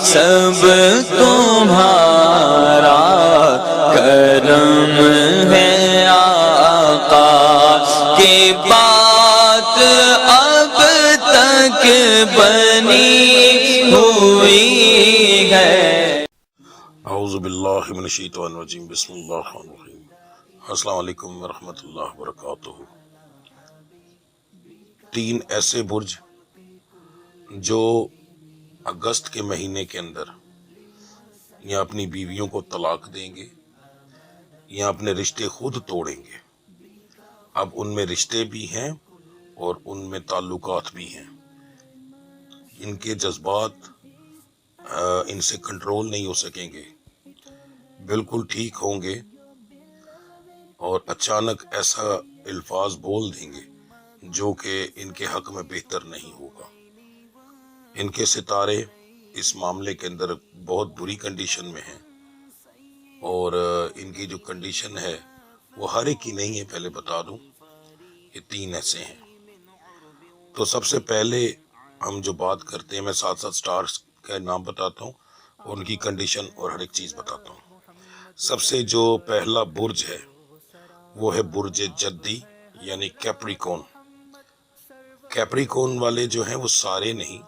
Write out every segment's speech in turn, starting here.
سب تمہارا کرم ہے آقا کی بات اب تک بنی ہوئی ہے۔ اعوذ باللہ من الشیطان الرجیم، بسم اللہ الرحمن الرحیم۔ السلام علیکم ورحمۃ اللہ وبرکاتہ۔ 3 ایسے برج جو اگست کے مہینے کے اندر یا اپنی بیویوں کو طلاق دیں گے یا اپنے رشتے خود توڑیں گے۔ اب ان میں رشتے بھی ہیں اور ان میں تعلقات بھی ہیں۔ ان کے جذبات ان سے کنٹرول نہیں ہو سکیں گے، بالکل ٹھیک ہوں گے اور اچانک ایسا الفاظ بول دیں گے جو کہ ان کے حق میں بہتر نہیں ہوگا۔ ان کے ستارے اس معاملے کے اندر بہت بری کنڈیشن میں ہیں، اور ان کی جو کنڈیشن ہے وہ ہر ایک کی نہیں ہے، پہلے بتا دوں۔ یہ 3 ایسے ہیں۔ تو سب سے پہلے ہم جو بات کرتے ہیں، میں ساتھ ساتھ سٹارز کا نام بتاتا ہوں اور ان کی کنڈیشن اور ہر ایک چیز بتاتا ہوں۔ سب سے جو پہلا برج ہے وہ ہے برج جدی یعنی کیپریکون۔ کیپریکون والے جو ہیں وہ سارے نہیں،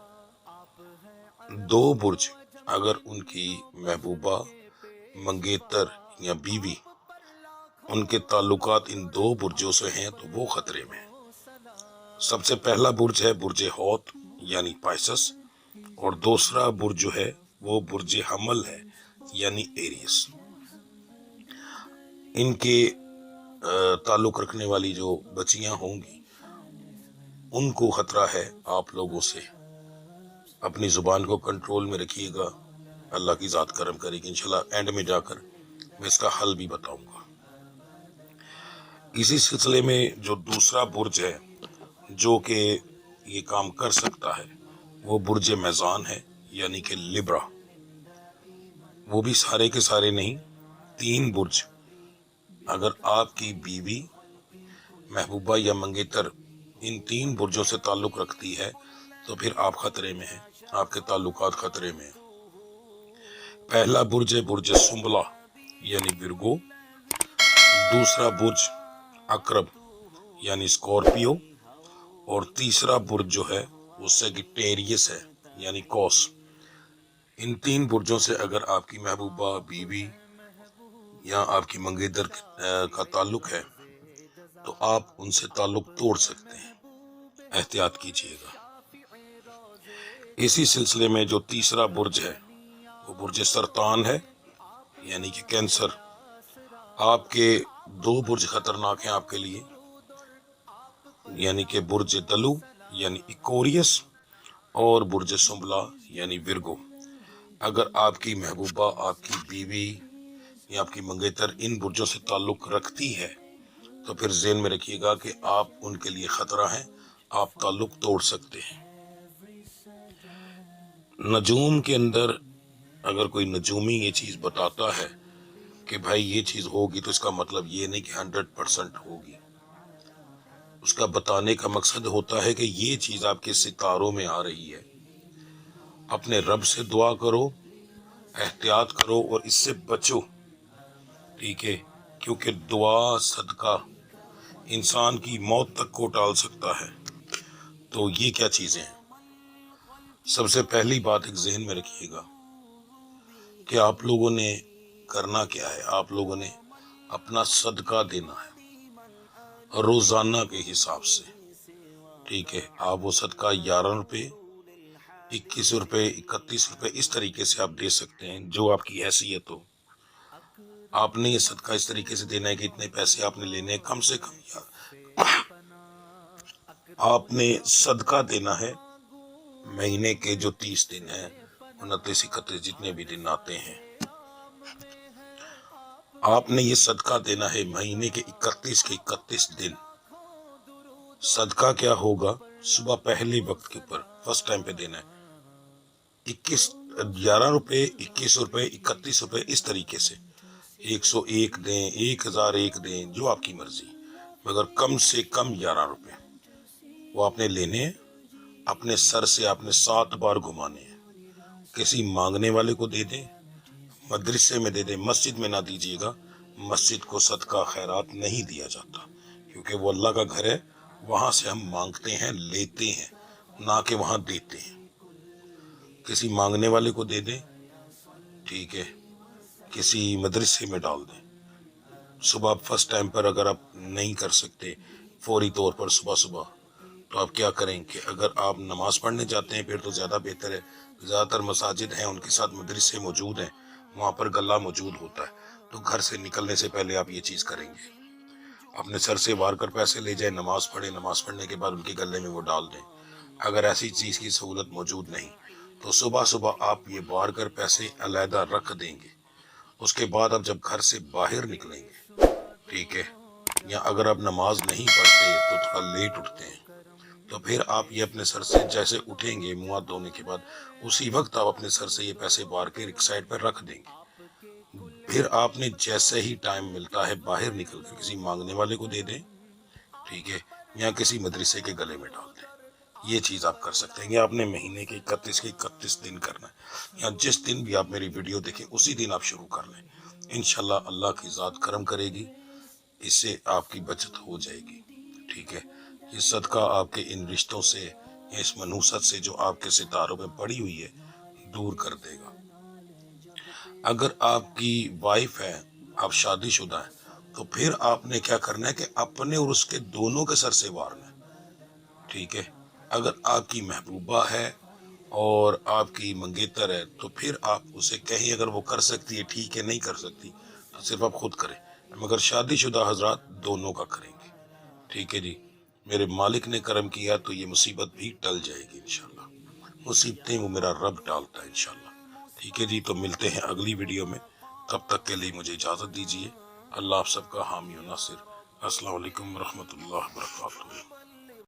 2 برج اگر ان کی محبوبہ، منگیتر یا بیوی، ان کے تعلقات ان 2 برجوں سے ہیں تو وہ خطرے میں ہیں۔ سب سے پہلا برج ہے برج حوت یعنی پائسس، اور دوسرا برج جو ہے وہ برج حمل ہے یعنی ایریس۔ ان کے تعلق رکھنے والی جو بچیاں ہوں گی ان کو خطرہ ہے آپ لوگوں سے۔ اپنی زبان کو کنٹرول میں رکھیے گا، اللہ کی ذات کرم کرے گی انشاءاللہ۔ اینڈ میں جا کر میں اس کا حل بھی بتاؤں گا۔ اسی سلسلے میں جو دوسرا برج ہے جو کہ یہ کام کر سکتا ہے وہ برج میزان ہے یعنی کہ لبرا۔ وہ بھی سارے کے سارے نہیں، 3 برج اگر آپ کی بیوی، محبوبہ یا منگیتر ان 3 برجوں سے تعلق رکھتی ہے تو پھر آپ خطرے میں ہیں، آپ کے تعلقات خطرے میں ہیں۔ پہلا برج ہے برج سنبلہ یعنی ورگو، دوسرا برج عقرب یعنی اسکارپیو، اور تیسرا برج جو ہے وہ سیگیٹیریس ہے یعنی کوس۔ ان 3 برجوں سے اگر آپ کی محبوبہ، بیوی یا آپ کی منگیتر کا تعلق ہے تو آپ ان سے تعلق توڑ سکتے ہیں، احتیاط کیجیے گا۔ اسی سلسلے میں جو تیسرا برج ہے وہ برج سرطان ہے یعنی کہ کینسر۔ آپ کے 2 برج خطرناک ہیں آپ کے لیے، یعنی کہ برج دلو یعنی ایکوریس اور برج سنبلہ یعنی ورگو۔ اگر آپ کی محبوبہ، آپ کی بیوی یا آپ کی منگیتر ان برجوں سے تعلق رکھتی ہے تو پھر ذہن میں رکھیے گا کہ آپ ان کے لیے خطرہ ہیں، آپ تعلق توڑ سکتے ہیں۔ نجوم کے اندر اگر کوئی نجومی یہ چیز بتاتا ہے کہ بھائی یہ چیز ہوگی تو اس کا مطلب یہ نہیں کہ 100% ہوگی۔ اس کا بتانے کا مقصد ہوتا ہے کہ یہ چیز آپ کے ستاروں میں آ رہی ہے، اپنے رب سے دعا کرو، احتیاط کرو اور اس سے بچو، ٹھیک ہے؟ کیونکہ دعا، صدقہ انسان کی موت تک کو ٹال سکتا ہے۔ تو یہ کیا چیزیں ہیں؟ سب سے پہلی بات ایک ذہن میں رکھیے گا کہ آپ لوگوں نے کرنا کیا ہے، آپ لوگوں نے اپنا صدقہ دینا ہے روزانہ کے حساب سے، ٹھیک ہے؟ آپ وہ صدقہ 11 روپے، 21 روپے، 31 روپے اس طریقے سے آپ دے سکتے ہیں جو آپ کی حیثیت ہو۔ آپ نے یہ صدقہ اس طریقے سے دینا ہے کہ اتنے پیسے آپ نے لینے ہیں، کم سے کم آپ نے صدقہ دینا ہے مہینے کے جو 30 دن ہیں، 29، 31 جتنے بھی دن آتے ہیں، آپ نے یہ صدقہ دینا ہے مہینے کے 31 کے 31 دن۔ صدقہ کیا ہوگا؟ صبح پہلے وقت کے اوپر فرسٹ ٹائم پہ دینا ہے، 11 روپے، 21 روپے، 31 روپے اس طریقے سے 101 دیں، 1001 دیں، جو آپ کی مرضی، مگر کم سے کم 11 روپے وہ آپ نے لینے ہیں۔ اپنے سر سے آپ نے 7 بار گھمانے ہیں، کسی مانگنے والے کو دے دیں، مدرسے میں دے دیں، مسجد میں نہ دیجیے گا۔ مسجد کو صدقہ خیرات نہیں دیا جاتا، کیونکہ وہ اللہ کا گھر ہے، وہاں سے ہم مانگتے ہیں، لیتے ہیں، نہ کہ وہاں دیتے ہیں۔ کسی مانگنے والے کو دے دیں، ٹھیک ہے، کسی مدرسے میں ڈال دیں۔ صبح فرسٹ ٹائم پر اگر آپ نہیں کر سکتے فوری طور پر صبح تو آپ کیا کریں کہ اگر آپ نماز پڑھنے جاتے ہیں پھر تو زیادہ بہتر ہے۔ زیادہ تر مساجد ہیں، ان کے ساتھ مدرسے موجود ہیں، وہاں پر گلہ موجود ہوتا ہے، تو گھر سے نکلنے سے پہلے آپ یہ چیز کریں گے، اپنے سر سے وار کر پیسے لے جائیں، نماز پڑھیں، نماز پڑھنے کے بعد ان کے گلے میں وہ ڈال دیں۔ اگر ایسی چیز کی سہولت موجود نہیں تو صبح آپ یہ وار کر پیسے علیحدہ رکھ دیں گے۔ اس کے بعد آپ جب گھر سے باہر نکلیں گے، ٹھیک ہے، یا اگر آپ نماز نہیں پڑھتے تو تھوڑا لیٹ اٹھتے ہیں، تو پھر آپ یہ اپنے سر سے جیسے اٹھیں گے منہ ہاتھ دھونے کے بعد، اسی وقت آپ اپنے سر سے یہ پیسے بار کے ایک سائڈ پر رکھ دیں گے۔ پھر آپ نے جیسے ہی ٹائم ملتا ہے باہر نکل کے کسی مانگنے والے کو دے دیں، ٹھیک ہے، یا کسی مدرسے کے گلے میں ڈال دیں۔ یہ چیز آپ کر سکتے ہیں۔ یہ آپ نے مہینے کے 31 دن کرنا ہے، یا جس دن بھی آپ میری ویڈیو دیکھیں اسی دن آپ شروع کر لیں۔ انشاءاللہ اللہ کی ذات کرم کرے گی، اس سے آپ کی بچت ہو جائے گی، ٹھیک ہے۔ یہ صدقہ آپ کے ان رشتوں سے، اس منحوست سے جو آپ کے ستاروں میں پڑی ہوئی ہے، دور کر دے گا۔ اگر آپ کی وائف ہے، آپ شادی شدہ ہیں، تو پھر آپ نے کیا کرنا ہے کہ اپنے اور اس کے دونوں کے سر سے وارنا ہے، ٹھیک ہے۔ اگر آپ کی محبوبہ ہے اور آپ کی منگیتر ہے تو پھر آپ اسے کہیں اگر وہ کر سکتی ہے ٹھیک ہے، نہیں کر سکتی تو صرف آپ خود کریں، مگر شادی شدہ حضرات دونوں کا کریں گے، ٹھیک ہے جی۔ میرے مالک نے کرم کیا تو یہ مصیبت بھی ٹل جائے گی انشاءاللہ۔ مصیبتیں وہ میرا رب ڈالتا ہے انشاءاللہ، ٹھیک ہے جی۔ تو ملتے ہیں اگلی ویڈیو میں، تب تک کے لیے مجھے اجازت دیجیے۔ اللہ آپ سب کا حامی و ناصر۔ السلام علیکم ورحمۃ اللہ وبرکاتہ۔